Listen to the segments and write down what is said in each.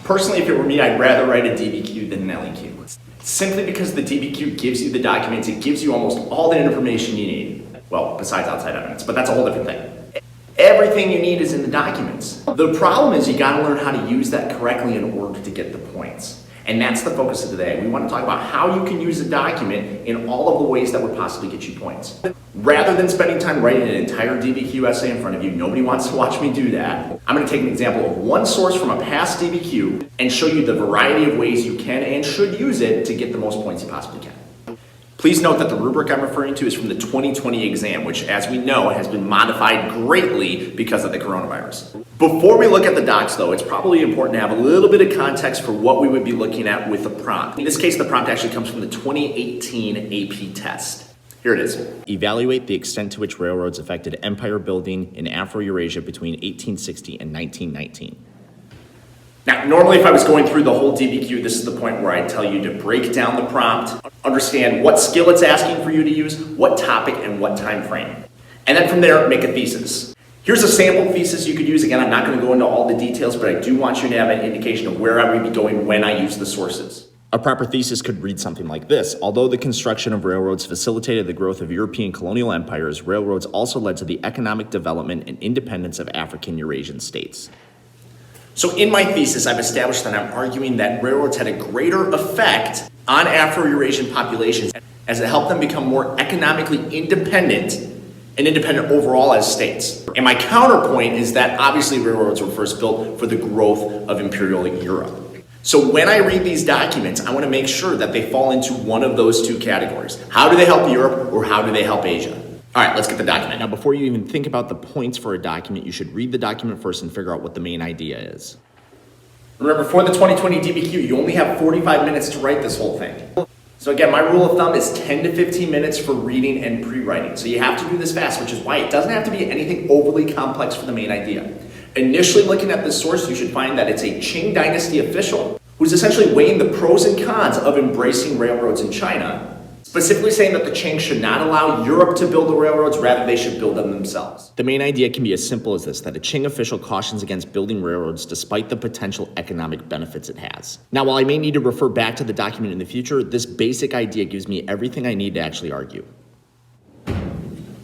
Personally, if it were me, I'd rather write a DBQ than an LEQ. Simply because the DBQ gives you the documents, it gives you almost all the information you need. Well, besides outside evidence, but that's a whole different thing. Everything you need is in the documents. The problem is you gotta learn how to use that correctly in order to get the points. And that's the focus of today. We want to talk about how you can use a document in all of the ways that would possibly get you points. Rather than spending time writing an entire DBQ essay in front of you, nobody wants to watch me do that. I'm going to take an example of one source from a past DBQ and show you the variety of ways you can and should use it to get the most points you possibly can. Please note that the rubric I'm referring to is from the 2020 exam, which, as we know, has been modified greatly because of the coronavirus. Before we look at the docs, though, it's probably important to have a little bit of context for what we would be looking at with the prompt. In this case, the prompt actually comes from the 2018 AP test. Here it is. Evaluate the extent to which railroads affected empire building in Afro-Eurasia between 1860 and 1919. Now, normally if I was going through the whole DBQ, this is the point where I tell you to break down the prompt, understand what skill it's asking for you to use, what topic, and what time frame. And then from there, make a thesis. Here's a sample thesis you could use. Again, I'm not going to go into all the details, but I do want you to have an indication of where I would be going when I use the sources. A proper thesis could read something like this. Although the construction of railroads facilitated the growth of European colonial empires, railroads also led to the economic development and independence of African Eurasian states. So in my thesis, I've established that I'm arguing that railroads had a greater effect on Afro-Eurasian populations as it helped them become more economically independent and independent overall as states. And my counterpoint is that obviously railroads were first built for the growth of imperial Europe. So when I read these documents, I want to make sure that they fall into one of those two categories. How do they help Europe or how do they help Asia? All right, let's get the document. Now, before you even think about the points for a document, you should read the document first and figure out what the main idea is. Remember, for the 2020 DBQ, you only have 45 minutes to write this whole thing. So again, my rule of thumb is 10 to 15 minutes for reading and pre-writing. So you have to do this fast, which is why it doesn't have to be anything overly complex for the main idea. Initially looking at this source, you should find that it's a Qing dynasty official who's essentially weighing the pros and cons of embracing railroads in China, specifically saying that the Qing should not allow Europe to build the railroads, rather they should build them themselves. The main idea can be as simple as this, that a Qing official cautions against building railroads despite the potential economic benefits it has. Now, while I may need to refer back to the document in the future, this basic idea gives me everything I need to actually argue.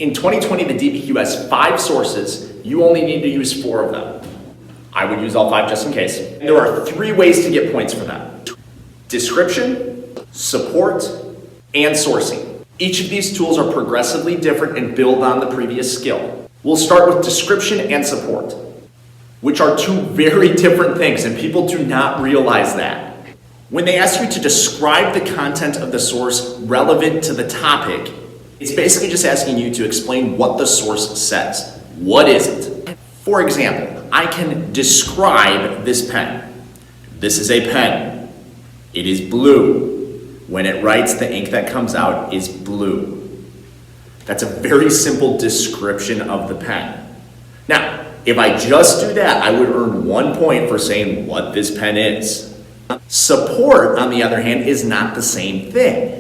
In 2020, the DBQ has 5 sources. You only need to use 4 of them. I would use all 5 just in case. There are 3 ways to get points for them: description, support, and sourcing. Each of these tools are progressively different and build on the previous skill. We'll start with description and support, which are 2 very different things, and people do not realize that. When they ask you to describe the content of the source relevant to the topic, it's basically just asking you to explain what the source says. What is it? For example, I can describe this pen. This is a pen. It is blue. When it writes, the ink that comes out is blue. That's a very simple description of the pen. Now, if I just do that, I would earn 1 point for saying what this pen is. Support, on the other hand, is not the same thing.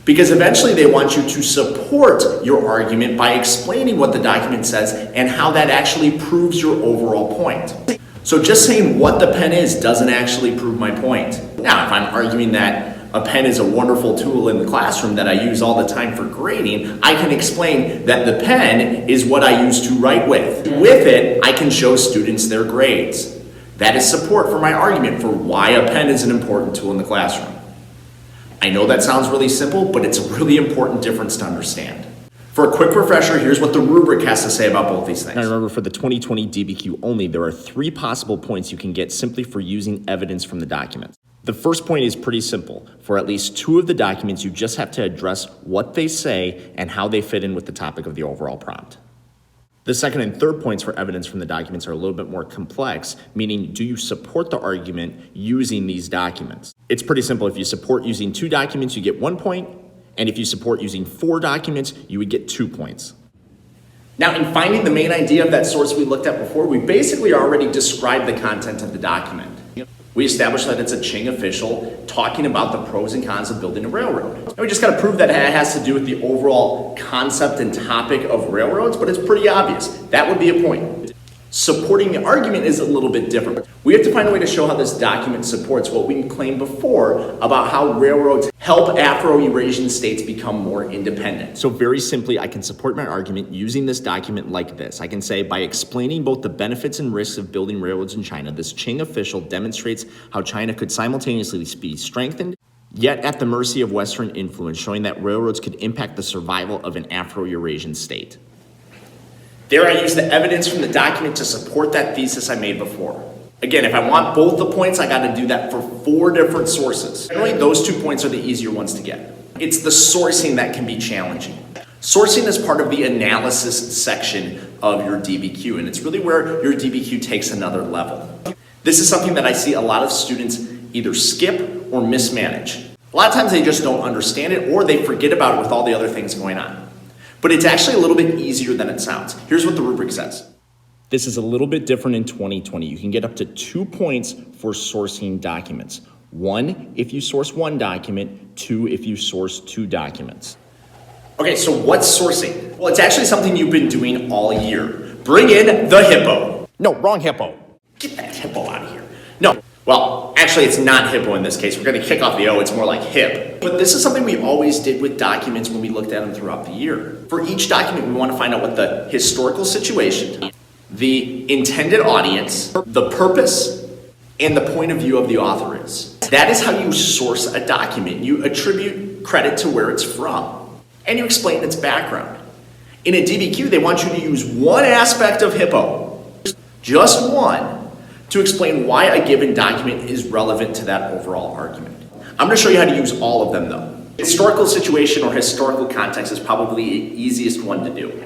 Because eventually they want you to support your argument by explaining what the document says and how that actually proves your overall point. So just saying what the pen is doesn't actually prove my point. Now, if I'm arguing that a pen is a wonderful tool in the classroom that I use all the time for grading, I can explain that the pen is what I use to write with. With it, I can show students their grades. That is support for my argument for why a pen is an important tool in the classroom. I know that sounds really simple, but it's a really important difference to understand. For a quick refresher, here's what the rubric has to say about both these things. Now remember, for the 2020 DBQ only, there are 3 possible points you can get simply for using evidence from the document. The first point is pretty simple. For at least 2 of the documents, you just have to address what they say and how they fit in with the topic of the overall prompt. The second and third points for evidence from the documents are a little bit more complex, meaning do you support the argument using these documents? It's pretty simple. If you support using 2 documents, you get 1 point, and if you support using 4 documents, you would get 2 points. Now, in finding the main idea of that source we looked at before, we basically already described the content of the document. We established that it's a Qing official talking about the pros and cons of building a railroad. And we just got to prove that it has to do with the overall concept and topic of railroads, but it's pretty obvious. That would be a point. Supporting the argument is a little bit different. We have to find a way to show how this document supports what we claimed before about how railroads help Afro-Eurasian states become more independent. So very simply, I can support my argument using this document like this. I can say, by explaining both the benefits and risks of building railroads in China, this Qing official demonstrates how China could simultaneously be strengthened, yet at the mercy of Western influence, showing that railroads could impact the survival of an Afro-Eurasian state. There I use the evidence from the document to support that thesis I made before. Again, if I want both the points, I got to do that for 4 different sources. Generally, those 2 points are the easier ones to get. It's the sourcing that can be challenging. Sourcing is part of the analysis section of your DBQ, and it's really where your DBQ takes another level. This is something that I see a lot of students either skip or mismanage. A lot of times they just don't understand it, or they forget about it with all the other things going on. But it's actually a little bit easier than it sounds. Here's what the rubric says. This is a little bit different in 2020. You can get up to 2 points for sourcing documents. 1, if you source 1 document. 2, if you source 2 documents. Okay, so what's sourcing? Well, it's actually something you've been doing all year. Bring in the hippo. No, wrong hippo. Get that hippo out of here. No, well, actually it's not hippo in this case. We're gonna kick off the O, it's more like hip. But this is something we always did with documents when we looked at them throughout the year. For each document, we want to find out what the historical situation, the intended audience, the purpose, and the point of view of the author is. That is how you source a document. You attribute credit to where it's from, and you explain its background. In a DBQ, they want you to use one aspect of hippo, just one, to explain why a given document is relevant to that overall argument. I'm going to show you how to use all of them though. Historical situation or historical context is probably the easiest one to do.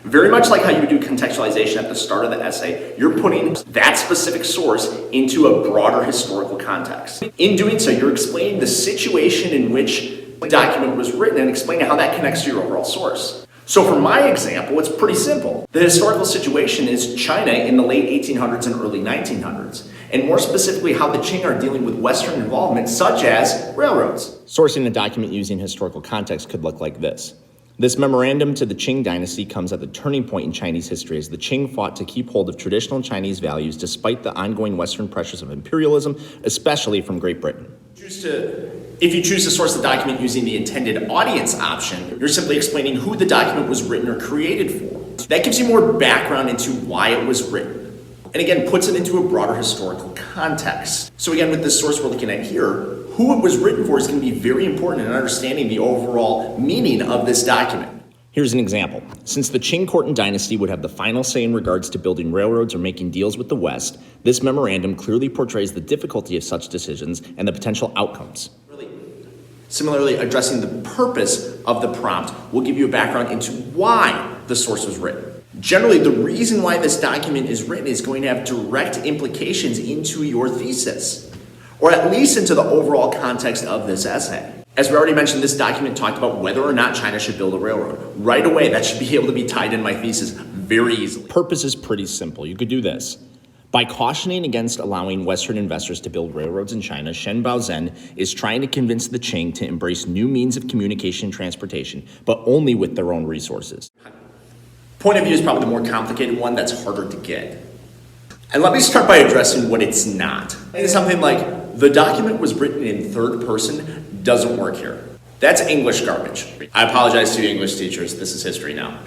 Very much like how you would do contextualization at the start of the essay, you're putting that specific source into a broader historical context. In doing so, you're explaining the situation in which the document was written and explaining how that connects to your overall source. So for my example, it's pretty simple. The historical situation is China in the late 1800s and early 1900s, and more specifically how the Qing are dealing with Western involvement, such as railroads. Sourcing a document using historical context could look like this. This memorandum to the Qing dynasty comes at the turning point in Chinese history as the Qing fought to keep hold of traditional Chinese values despite the ongoing Western pressures of imperialism, especially from Great Britain. If you choose to source the document using the intended audience option, you're simply explaining who the document was written or created for. That gives you more background into why it was written, and again, puts it into a broader historical context. So again, with this source we're looking at here, who it was written for is going to be very important in understanding the overall meaning of this document. Here's an example. Since the Qing court and dynasty would have the final say in regards to building railroads or making deals with the West, this memorandum clearly portrays the difficulty of such decisions and the potential outcomes. Similarly, addressing the purpose of the prompt will give you a background into why the source was written. Generally, the reason why this document is written is going to have direct implications into your thesis, or at least into the overall context of this essay. As we already mentioned, this document talked about whether or not China should build a railroad. Right away, that should be able to be tied in my thesis very easily. Purpose is pretty simple. You could do this. By cautioning against allowing Western investors to build railroads in China, Shen Baozhen is trying to convince the Qing to embrace new means of communication and transportation, but only with their own resources. Point of view is probably the more complicated one that's harder to get. And let me start by addressing what it's not. It's something like, the document was written in third person doesn't work here. That's English garbage. I apologize to you English teachers, this is history now.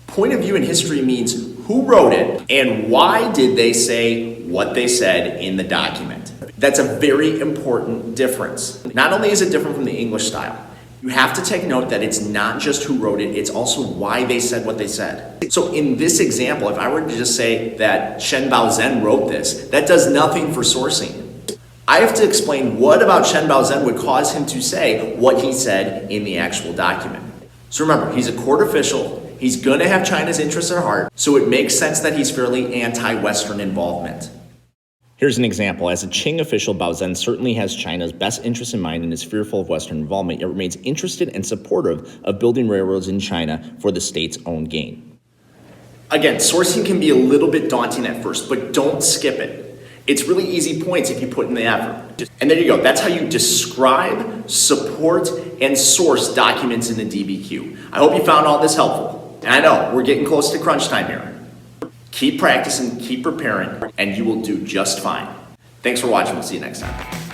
Point of view in history means who wrote it and why did they say what they said in the document. That's a very important difference. Not only is it different from the English style, you have to take note that it's not just who wrote it, it's also why they said what they said. So in this example, if I were to just say that Shen Baozhen wrote this, that does nothing for sourcing. I have to explain what about Shen Baozhen would cause him to say what he said in the actual document. So remember, he's a court official, he's going to have China's interests at heart, so it makes sense that he's fairly anti-Western involvement. Here's an example. As a Qing official, Baozhen certainly has China's best interests in mind and is fearful of Western involvement, yet remains interested and supportive of building railroads in China for the state's own gain. Again, sourcing can be a little bit daunting at first, but don't skip it. It's really easy points if you put in the effort. And there you go. That's how you describe, support, and source documents in the DBQ. I hope you found all this helpful. And I know we're getting close to crunch time here. Keep practicing, keep preparing, and you will do just fine. Thanks for watching. We'll see you next time.